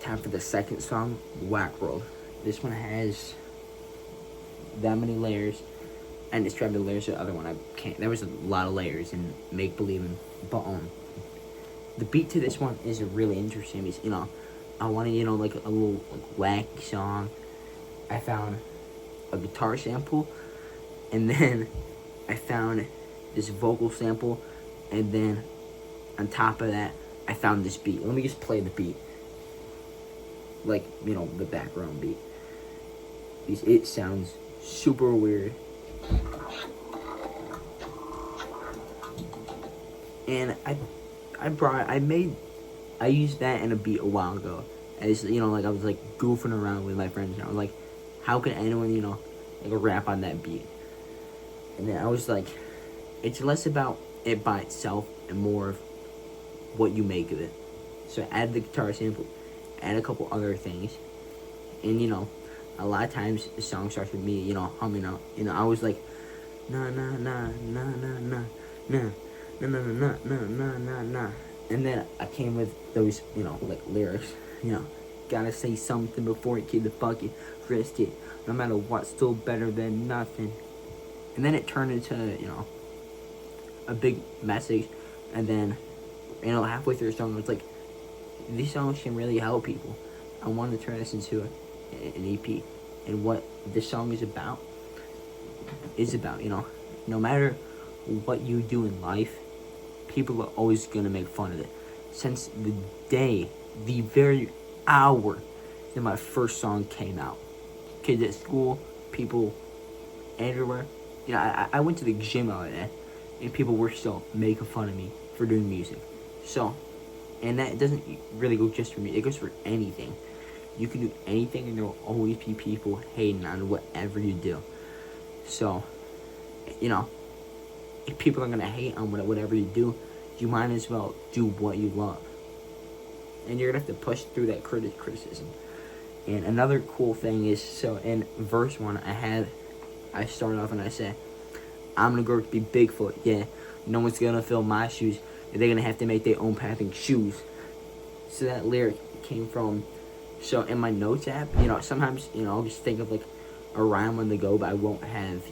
time for the second song, WACK WORLD. This one has that many layers. And describe the layers of the other one. I can't. There was a lot of layers in Make Believin'. But the beat to this one is really interesting. Because, I wanted, like a little wacky song. I found a guitar sample, and then I found this vocal sample, and then on top of that, I found this beat. Let me just play the beat, like the background beat. Because it sounds super weird. And I used that in a beat a while ago. As like I was like goofing around with my friends, and I was like, how can anyone like rap on that beat? And then I was like, it's less about it by itself and more of what you make of it. So I add the guitar sample, add a couple other things, and a lot of times the song starts with me humming out. I was like, na na na na na na na na na na na na na na, and then I came with those like lyrics. Gotta say something before it kick the bucket, risk it, no matter what, still better than nothing. And then it turned into a big message, and then halfway through the song, it's like, these songs can really help people. I wanted to turn this into an EP, and what this song is about, no matter what you do in life, people are always gonna make fun of it. Since the very hour that my first song came out, kids at school, people everywhere. I went to the gym the other day, and people were still making fun of me for doing music. So, and that doesn't really go just for me. It goes for anything. You can do anything, and there will always be people hating on whatever you do. So, if people are gonna hate on whatever you do, you might as well do what you love. And you're gonna have to push through that criticism. And another cool thing is, so in verse 1, I start off and I say, I'm gonna grow up to be Bigfoot. Yeah, no one's gonna fill my shoes. They're gonna have to make their own path and shoes. So that lyric came from. So in my notes app, sometimes I'll just think of like a rhyme on the go, but I won't have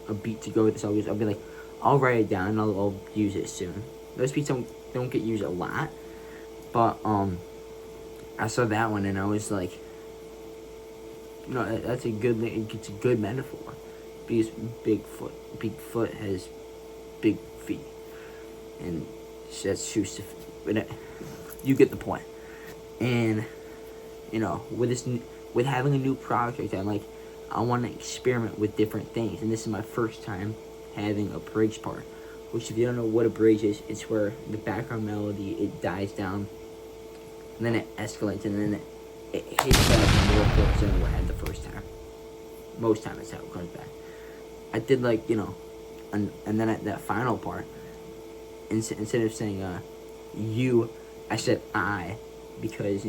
a beat to go with this. I'll be like, I'll write it down and I'll use it soon. Those beats don't get used a lot, but I saw that one and I was like, it's a good metaphor, because Bigfoot has big feet, and that's shoes to fit. You get the point. And with having a new project, I want to experiment with different things, and this is my first time having a bridge part. Which, if you don't know what a bridge is, it's where the background melody, it dies down, and then it escalates, and then it hits that more clips than what I had the first time. Most time that's how it comes back. I did and then at that final part, instead of saying you, I said I, because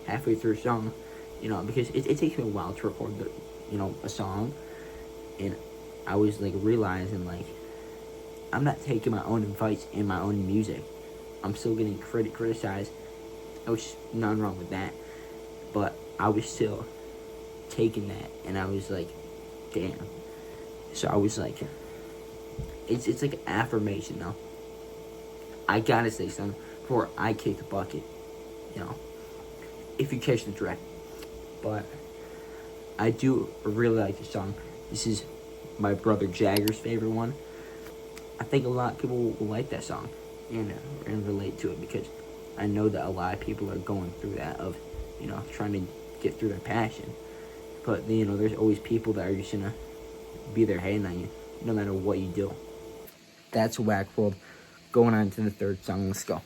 halfway through a song, because it takes me a while to record a song, and I was realizing I'm not taking my own advice in my own music. I'm still getting criticized, which is nothing wrong with that, but I was still taking that, and I was like, damn. So I was like, it's like an affirmation though. I gotta say something before I kick the bucket, if you catch the drift. But I do really like this song. This is my brother Jagger's favorite one. I think a lot of people will like that song and relate to it, because I know that a lot of people are going through that of, trying to get through their passion. But, there's always people that are just gonna be there hating on you, no matter what you do. That's WACK WORLD. Going on to the third song. Let's go.